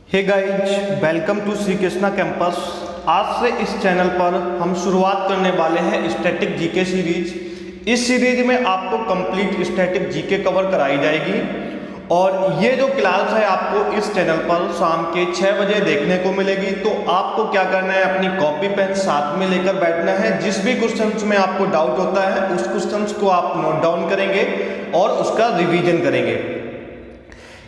Hey guys, welcome to Shri Krishna campus. आज से इस चैनल पर हम शुरुआत करने वाले हैं स्टैटिक जीके सीरीज। इस सीरीज में आपको कंप्लीट स्टैटिक जीके कवर कराई जाएगी और ये जो क्लास है आपको इस चैनल पर शाम के 6 बजे देखने को मिलेगी। तो आपको क्या करना है, अपनी कॉपी पेन साथ में लेकर बैठना है। जिस भी क्वेश्चंस में आपको डाउट होता है उस क्वेश्चंस को आप नोट डाउन करेंगे और उसका रिवीजन करेंगे।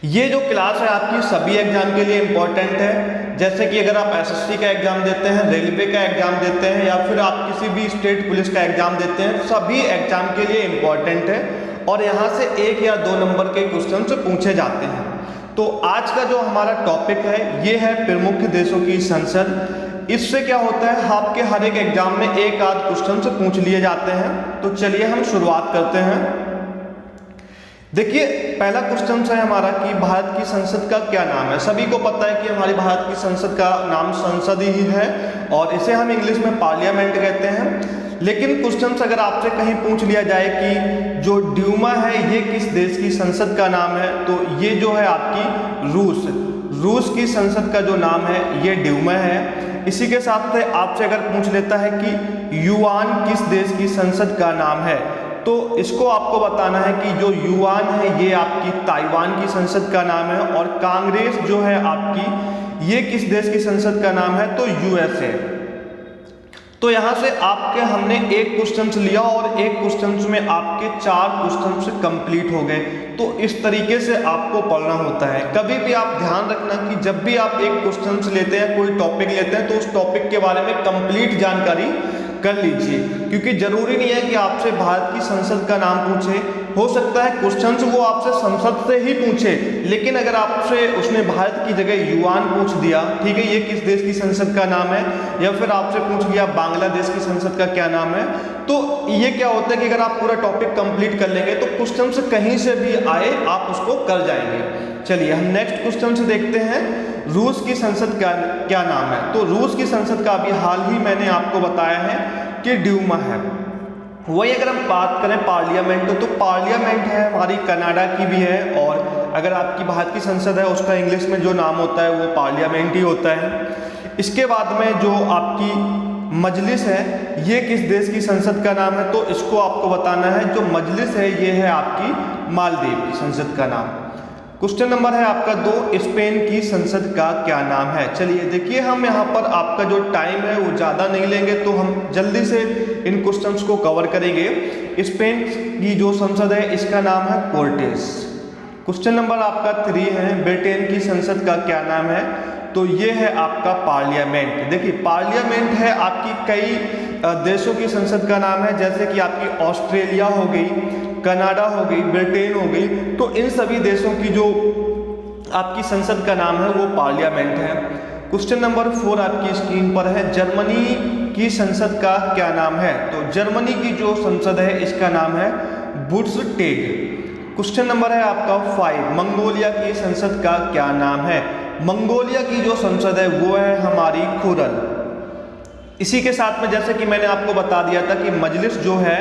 ये जो क्लास है आपकी सभी एग्जाम के लिए इम्पोर्टेंट है। जैसे कि अगर आप एसएससी का एग्जाम देते हैं, रेलवे का एग्जाम देते हैं या फिर आप किसी भी स्टेट पुलिस का एग्जाम देते हैं, सभी एग्जाम के लिए इम्पोर्टेंट है और यहाँ से 1 या 2 नंबर के क्वेश्चन से पूछे जाते हैं। तो आज का जो हमारा टॉपिक है ये है प्रमुख देशों की संसद। इससे क्या होता है, आपके हर एक एग्जाम में एक आध क्वेश्चन से पूछ लिए जाते हैं। तो चलिए हम शुरुआत करते हैं। देखिए, पहला क्वेश्चन है हमारा कि भारत की संसद का क्या नाम है। सभी को पता है कि हमारी भारत की संसद का नाम संसद ही है और इसे हम इंग्लिश में पार्लियामेंट कहते हैं। लेकिन क्वेश्चन अगर आपसे कहीं पूछ लिया जाए कि जो ड्यूमा है ये किस देश की संसद का नाम है, तो ये जो है आपकी रूस की संसद का जो नाम है ये ड्यूमा है। इसी के साथ आपसे अगर पूछ लेता है कि युआन किस देश की संसद का नाम है, तो इसको आपको बताना है कि जो युआन है ये आपकी ताइवान की संसद का नाम है और कांग्रेस जो है आपकी ये किस देश की संसद का नाम है, तो यूएसए। तो यहाँ से आपके हमने एक क्वेश्चन लिया और एक क्वेश्चन में आपके 4 क्वेश्चन कंप्लीट हो गए। तो इस तरीके से आपको पढ़ना होता है। कभी भी आप ध्यान रखना कि जब भी आप एक क्वेश्चन लेते हैं, कोई टॉपिक लेते हैं, तो उस टॉपिक के बारे में कंप्लीट जानकारी कर लीजिए, क्योंकि जरूरी नहीं है कि आपसे भारत की संसद का नाम पूछे। हो सकता है क्वेश्चंस वो आपसे संसद से ही पूछे, लेकिन अगर आपसे उसने भारत की जगह युआन पूछ दिया, ठीक है, ये किस देश की संसद का नाम है, या फिर आपसे पूछ लिया बांग्लादेश की संसद का क्या नाम है, तो ये क्या होता है कि अगर आप पूरा टॉपिक कंप्लीट कर लेंगे तो क्वेश्चन से कहीं से भी आए आप उसको कर जाएंगे। चलिए हम नेक्स्ट क्वेश्चन से देखते हैं, रूस की संसद का क्या नाम है। तो रूस की संसद का अभी हाल ही मैंने आपको बताया है कि ड्यूमा है। वही अगर हम बात करें पार्लियामेंट, तो पार्लियामेंट है हमारी कनाडा की भी है और अगर आपकी भारत की संसद है उसका इंग्लिश में जो नाम होता है वो पार्लियामेंट ही होता है। इसके बाद में जो आपकी मजलिस है ये किस देश की संसद का नाम है, तो इसको आपको बताना है। जो मजलिस है ये है आपकी मालदीव की संसद का नाम। क्वेश्चन नंबर है आपका 2, स्पेन की संसद का क्या नाम है। चलिए देखिए, हम यहाँ पर आपका जो टाइम है वो ज़्यादा नहीं लेंगे, तो हम जल्दी से इन क्वेश्चंस को कवर करेंगे। स्पेन की जो संसद है इसका नाम है कोर्टेस। क्वेश्चन नंबर आपका 3 है, ब्रिटेन की संसद का क्या नाम है, तो ये है आपका पार्लियामेंट। देखिए, पार्लियामेंट है आपकी कई देशों की संसद का नाम है, जैसे कि आपकी ऑस्ट्रेलिया हो गई, कनाडा हो गई, ब्रिटेन हो गई। तो इन सभी देशों की जो आपकी संसद का नाम है वो पार्लियामेंट है। क्वेश्चन नंबर 4 आपकी स्क्रीन पर है, जर्मनी की संसद का क्या नाम है, तो जर्मनी की जो संसद है इसका नाम है बुंडसटैग। क्वेश्चन नंबर है आपका 5, मंगोलिया की संसद का क्या नाम है। मंगोलिया की जो संसद है वो है हमारी खुरल। इसी के साथ में जैसे कि मैंने आपको बता दिया था कि मजलिस जो है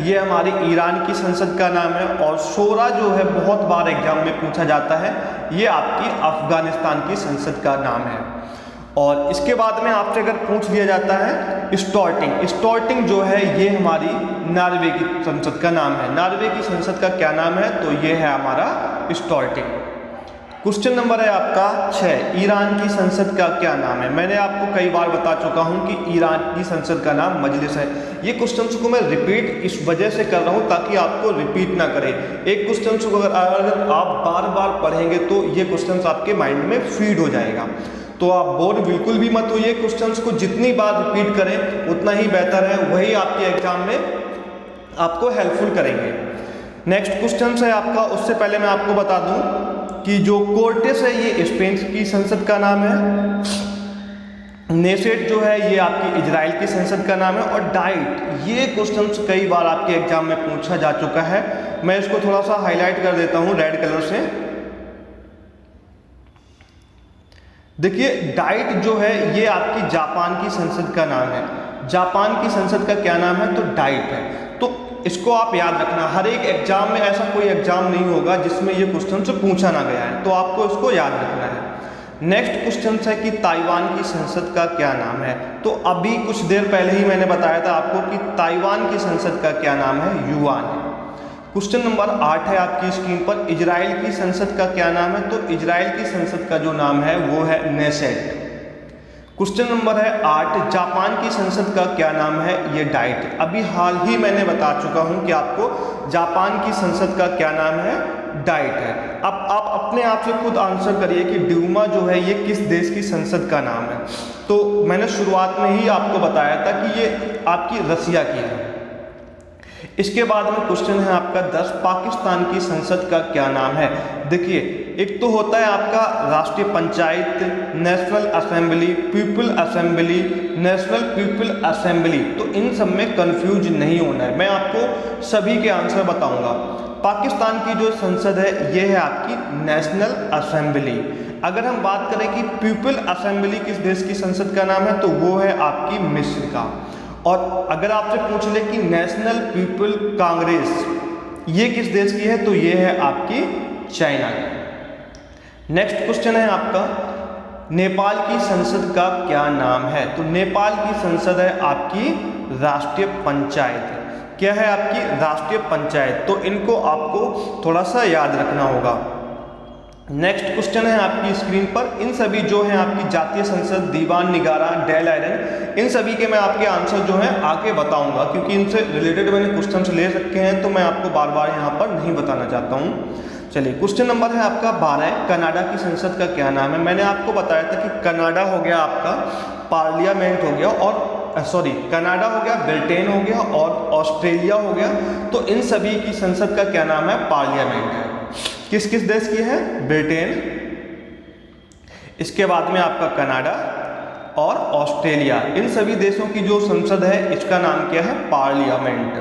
ये हमारी ईरान की संसद का नाम है और शोरा जो है बहुत बार एग्जाम में पूछा जाता है, ये आपकी अफगानिस्तान की संसद का नाम है। और इसके बाद में आपसे अगर पूछ लिया जाता है स्टॉर्टिंग जो है ये हमारी नॉर्वे की संसद का नाम है। नॉर्वे की संसद का क्या नाम है, तो ये है हमारा स्टॉर्टिंग। क्वेश्चन नंबर है आपका 6, ईरान की संसद का क्या नाम है। मैंने आपको कई बार बता चुका हूं कि ईरान की संसद का नाम मजलिस है। ये क्वेश्चन को मैं रिपीट इस वजह से कर रहा हूं ताकि आपको रिपीट ना करें। एक क्वेश्चन को अगर आप बार बार पढ़ेंगे तो ये क्वेश्चन आपके माइंड में फीड हो जाएगा। तो आप बोर बिल्कुल भी मत होइए, क्वेश्चन को जितनी बार रिपीट करें उतना ही बेहतर है, वही आपके एग्जाम में आपको हेल्पफुल करेंगे। नेक्स्ट क्वेश्चन है आपका, उससे पहले मैं आपको बता दूं कि जो कोर्टेस है ये स्पेन की संसद का नाम है, नेसेट जो है ये आपकी इजराइल की संसद का नाम है और डाइट ये क्वेश्चन कई बार आपके एग्जाम में पूछा जा चुका है। मैं इसको थोड़ा सा हाईलाइट कर देता हूं रेड कलर से। देखिए, डाइट जो है ये आपकी जापान की संसद का नाम है। जापान की संसद का क्या नाम है, तो डाइट है। तो इसको आप याद रखना, हर एक एग्जाम में ऐसा कोई एग्जाम नहीं होगा जिसमें ये क्वेश्चन से पूछा ना गया है, तो आपको इसको याद रखना है। नेक्स्ट क्वेश्चन है कि ताइवान की संसद का क्या नाम है। तो अभी कुछ देर पहले ही मैंने बताया था आपको कि ताइवान की संसद का क्या नाम है, युआन है। क्वेश्चन नंबर 8 है आपकी स्क्रीन पर, इजराइल की संसद का क्या नाम है। तो इजराइल की संसद का जो नाम है वो है नेसेट। क्वेश्चन नंबर है 8, जापान की संसद का क्या नाम है, ये डाइट। अभी हाल ही मैंने बता चुका हूं कि आपको जापान की संसद का क्या नाम है, डाइट है। अब आप अपने आप से खुद आंसर करिए कि ड्यूमा जो है ये किस देश की संसद का नाम है। तो मैंने शुरुआत में ही आपको बताया था कि ये आपकी रसिया की है। इसके बाद में क्वेश्चन है आपका 10, पाकिस्तान की संसद का क्या नाम है। देखिए, एक तो होता है आपका राष्ट्रीय panchayat, national assembly, people assembly, national people assembly. तो इन सब में कंफ्यूज नहीं होना है, मैं आपको सभी के आंसर बताऊंगा। पाकिस्तान की जो संसद है ये है आपकी नेशनल असेंबली। अगर हम बात करें कि पीपल असेंबली किस देश की संसद का नाम है, तो वो है आपकी मिस्र का। और अगर आपसे पूछ ले कि नेशनल पीपल कांग्रेस ये किस देश की है, तो ये है आपकी चाइना की। नेक्स्ट क्वेश्चन है आपका, नेपाल की संसद का क्या नाम है। तो नेपाल की संसद है आपकी राष्ट्रीय पंचायत। क्या है आपकी राष्ट्रीय पंचायत। तो इनको आपको थोड़ा सा याद रखना होगा। नेक्स्ट क्वेश्चन है आपकी स्क्रीन पर, इन सभी जो है आपकी जातीय संसद, दीवान निगारा, डेल आयरन, इन सभी के मैं आपके आंसर जो हैं आगे बताऊंगा, क्योंकि इनसे रिलेटेड मैंने क्वेश्चन ले रखे हैं, तो मैं आपको बार बार यहाँ पर नहीं बताना चाहता हूँ। चलिए, क्वेश्चन नंबर है आपका 12, कनाडा की संसद का क्या नाम है। मैंने आपको बताया था कि कनाडा हो गया आपका पार्लियामेंट हो गया, और कनाडा हो गया, ब्रिटेन हो गया और ऑस्ट्रेलिया हो गया। तो इन सभी की संसद का क्या नाम है, पार्लियामेंट है। किस किस देश की है, ब्रिटेन, इसके बाद में आपका कनाडा और ऑस्ट्रेलिया, इन सभी देशों की जो संसद है इसका नाम क्या है, पार्लियामेंट।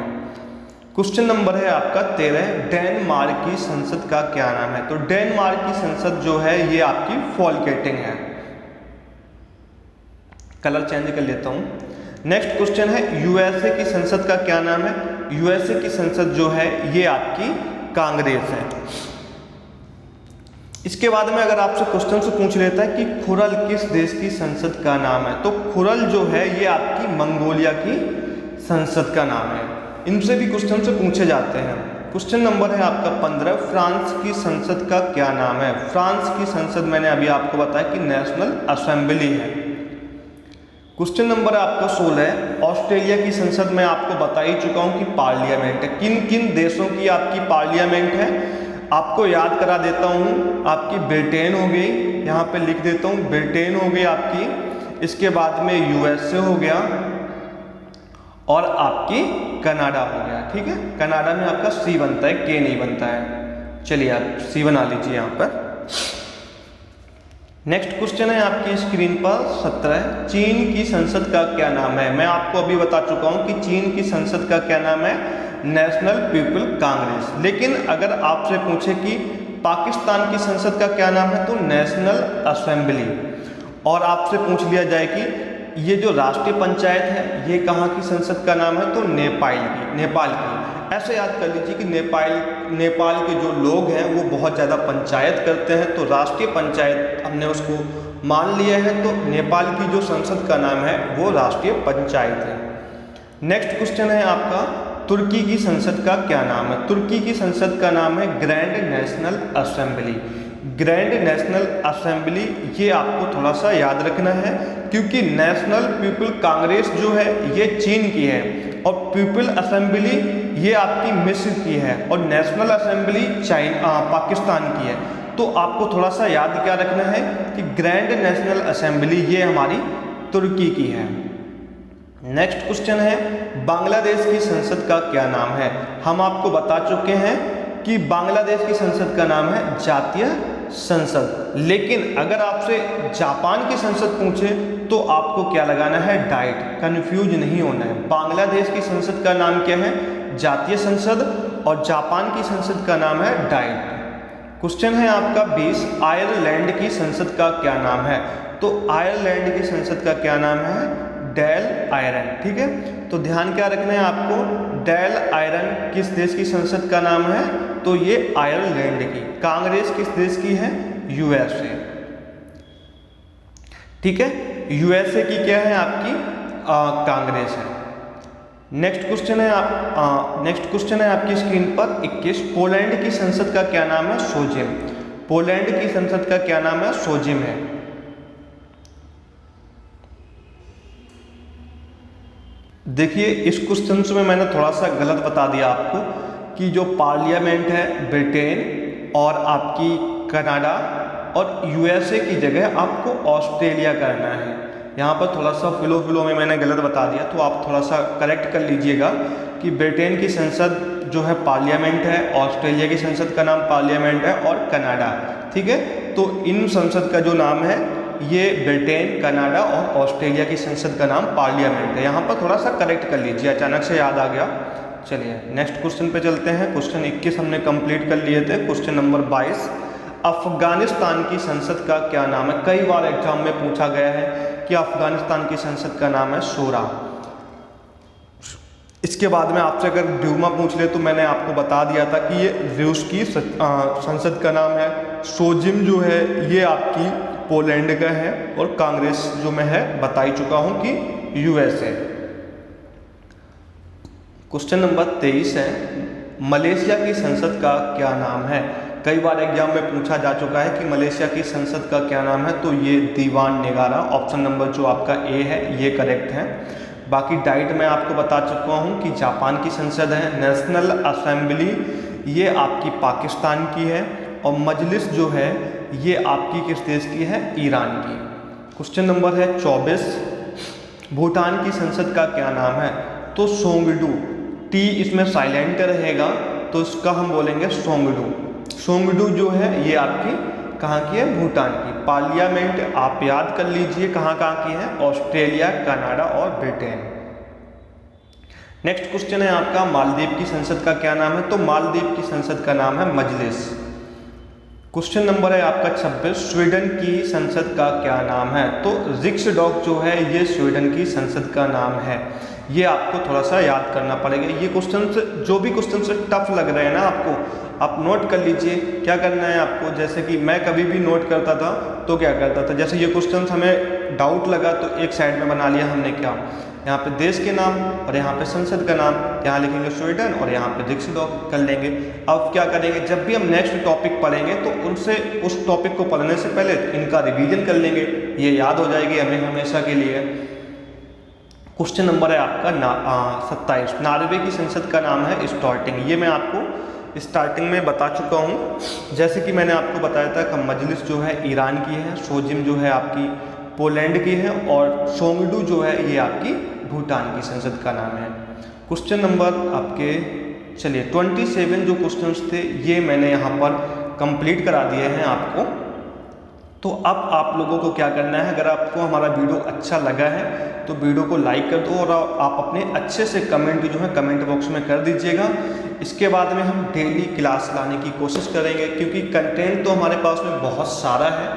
क्वेश्चन नंबर है आपका 13, डेनमार्क की संसद का क्या नाम है। तो डेनमार्क की संसद जो है ये आपकी फॉल्केटिंग है। कलर चेंज कर लेता हूं। नेक्स्ट क्वेश्चन है, यूएसए की संसद का क्या नाम है। यूएसए की संसद जो है ये आपकी कांग्रेस है। इसके बाद में अगर आपसे क्वेश्चन से पूछ लेता है कि खुरल किस देश की संसद का नाम है। तो खुरल जो है ये आपकी मंगोलिया की संसद का नाम है। इनसे भी क्वेश्चन से पूछे जाते हैं। क्वेश्चन नंबर है आपका 15, फ्रांस की संसद का क्या नाम है। फ्रांस की संसद मैंने अभी आपको बताया कि नेशनल असेंबली है। क्वेश्चन नंबर आपका 16, ऑस्ट्रेलिया की संसद में आपको बता ही चुका हूं कि पार्लियामेंट है। किन किन देशों की आपकी पार्लियामेंट है आपको याद करा देता हूं। आपकी ब्रिटेन हो गई, यहाँ पे लिख देता हूं, ब्रिटेन हो गई आपकी, इसके बाद में यूएसए हो गया और आपकी कनाडा हो गया। ठीक है, कनाडा में आपका सी बनता है, के नहीं बनता है। चलिए आप सी बना लीजिए यहाँ पर। नेक्स्ट क्वेश्चन है आपकी स्क्रीन पर 17, चीन की संसद का क्या नाम है। मैं आपको अभी बता चुका हूं कि चीन की संसद का क्या नाम है, नेशनल पीपल कांग्रेस। लेकिन अगर आपसे पूछे कि पाकिस्तान की संसद का क्या नाम है, तो नेशनल असेंबली। और आपसे पूछ लिया जाए कि ये जो राष्ट्रीय पंचायत है ये कहाँ की संसद का नाम है, तो नेपाल की। ऐसे याद कर लीजिए कि नेपाल के जो लोग हैं वो बहुत ज़्यादा पंचायत करते हैं, तो राष्ट्रीय पंचायत हमने उसको मान लिया है। तो नेपाल की जो संसद का नाम है वो राष्ट्रीय पंचायत है। नेक्स्ट क्वेश्चन है आपका, तुर्की की संसद का क्या नाम है। तुर्की की संसद का नाम है grand national assembly. Grand national assembly ये आपको थोड़ा सा याद रखना है, क्योंकि नेशनल पीपल कांग्रेस जो है ये चीन की है और पीपल असेंबली ये आपकी मिस्र की है और नेशनल असेंबली पाकिस्तान की है। तो आपको थोड़ा सा याद क्या रखना है कि ग्रैंड नेशनल असेंबली ये हमारी तुर्की की है। नेक्स्ट क्वेश्चन है, बांग्लादेश की संसद का क्या नाम है। हम आपको बता चुके हैं कि बांग्लादेश की संसद का नाम है जातीय संसद। लेकिन अगर आपसे जापान की संसद पूछे तो आपको क्या लगाना है, डाइट। कंफ्यूज नहीं होना है। बांग्लादेश की संसद का नाम क्या है, जातीय संसद, और जापान की संसद का नाम है डाइट। क्वेश्चन है आपका 20, आयरलैंड की संसद का क्या नाम है। तो आयरलैंड की संसद का क्या नाम है, डेल आयरन। ठीक है, तो ध्यान क्या रखना है आपको, डेल आयरन किस देश की संसद का नाम है, तो ये आयरलैंड की। कांग्रेस किस देश की है, यूएसए। ठीक है। यूएसए की क्या है आपकी कांग्रेस है। नेक्स्ट क्वेश्चन है आपकी स्क्रीन पर 21। पोलैंड की संसद का क्या नाम है? सोजिम। पोलैंड की संसद का क्या नाम है? सोजिम है। देखिए इस क्वेश्चन में मैंने थोड़ा सा गलत बता दिया आपको कि जो पार्लियामेंट है ब्रिटेन और आपकी कनाडा और यूएसए की जगह आपको ऑस्ट्रेलिया करना है। यहाँ पर थोड़ा सा फ्लो में मैंने गलत बता दिया, तो आप थोड़ा सा करेक्ट कर लीजिएगा कि ब्रिटेन की संसद जो है पार्लियामेंट है, ऑस्ट्रेलिया की संसद का नाम पार्लियामेंट है और कनाडा, ठीक है। तो इन संसद का जो नाम है ये ब्रिटेन, कनाडा और ऑस्ट्रेलिया की संसद का नाम पार्लियामेंट है। यहाँ पर थोड़ा सा करेक्ट कर लीजिए, अचानक से याद आ गया। चलिए नेक्स्ट क्वेश्चन पे चलते हैं। क्वेश्चन 21 हमने कंप्लीट कर लिए थे। क्वेश्चन नंबर 22, अफगानिस्तान की संसद का क्या नाम है? कई बार एग्जाम में पूछा गया है कि अफगानिस्तान की संसद का नाम है शूरा। इसके बाद में आपसे अगर ड्यूमा पूछ ले तो मैंने आपको बता दिया था कि ये रूस की संसद का नाम है। सोजिम जो है ये आपकी पोलैंड का है और कांग्रेस जो मैं है बता ही चुका हूं कि यूएसए। क्वेश्चन नंबर 23 है, मलेशिया की संसद का क्या नाम है? कई बार एग्जाम में पूछा जा चुका है कि मलेशिया की संसद का क्या नाम है, तो ये दीवान नेगारा, ऑप्शन नंबर जो आपका ए है ये करेक्ट है। बाकी डाइट मैं आपको बता चुका हूँ कि जापान की संसद है। नेशनल असेंबली ये आपकी पाकिस्तान की है और मजलिस जो है ये आपकी किस देश की है? ईरान की। क्वेश्चन नंबर है 24, भूटान की संसद का क्या नाम है? तो सोंगडू, टी इसमें साइलेंट रहेगा तो इसका हम बोलेंगे सोंगडू। सोंगडू जो है ये आपकी कहाँ की है? भूटान की। पार्लियामेंट आप याद कर लीजिए कहाँ की है? ऑस्ट्रेलिया, कनाडा और ब्रिटेन। नेक्स्ट क्वेश्चन है आपका, मालदीव की संसद का क्या नाम है? तो मालदीव की संसद का नाम है मजलिस। क्वेश्चन नंबर है आपका 26, स्वीडन की संसद का क्या नाम है? तो रिक्सडॉग जो है ये स्वीडन की संसद का नाम है। ये आपको थोड़ा सा याद करना पड़ेगा। ये क्वेश्चन जो भी क्वेश्चन से टफ लग रहे हैं ना आपको, आप नोट कर लीजिए। क्या करना है आपको, जैसे कि मैं कभी भी नोट करता था तो क्या करता था, जैसे ये क्वेश्चन हमें डाउट लगा तो एक साइड में बना लिया हमने, क्या यहाँ पे देश के नाम और यहाँ पे संसद का नाम, यहाँ लिखेंगे स्वीडन और यहाँ पे रिक्सडॉग कर लेंगे। अब क्या करेंगे, जब भी हम नेक्स्ट टॉपिक पढ़ेंगे तो उनसे उस टॉपिक को पढ़ने से पहले इनका रिवीजन कर लेंगे, ये याद हो जाएगी हमें हमेशा के लिए। क्वेश्चन नंबर है आपका 27, नॉर्वे की संसद का नाम है स्टार्टिंग। ये मैं आपको स्टार्टिंग में बता चुका हूँ। जैसे कि मैंने आपको बताया था कि मजलिस जो है ईरान की है, सोजिम जो है आपकी पोलैंड की है और सोंगडू जो है ये आपकी भूटान की संसद का नाम है। क्वेश्चन नंबर आपके चलिए 27 जो क्वेश्चंस थे ये मैंने यहाँ पर कंप्लीट करा दिए हैं आपको। तो अब आप लोगों को क्या करना है, अगर आपको हमारा वीडियो अच्छा लगा है तो वीडियो को लाइक कर दो और आप अपने अच्छे से कमेंट जो है कमेंट बॉक्स में कर दीजिएगा। इसके बाद में हम डेली क्लास लाने की कोशिश करेंगे, क्योंकि कंटेंट तो हमारे पास में बहुत सारा है,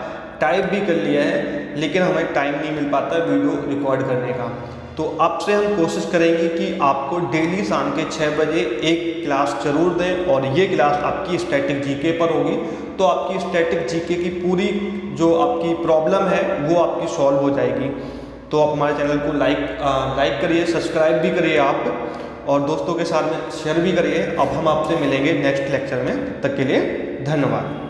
टाइप भी कर लिया है, लेकिन हमें टाइम नहीं मिल पाता वीडियो रिकॉर्ड करने का। तो अब से हम कोशिश करेंगे कि आपको डेली शाम के 6 बजे एक क्लास जरूर दें और ये क्लास आपकी स्टैटिक जीके पर होगी। तो आपकी स्टैटिक जीके की पूरी जो आपकी प्रॉब्लम है वो आपकी सॉल्व हो जाएगी। तो आप हमारे चैनल को लाइक करिए, सब्सक्राइब भी करिए आप और दोस्तों के साथ में शेयर भी करिए। अब हम आपसे मिलेंगे नेक्स्ट लेक्चर में, तब तक के लिए धन्यवाद।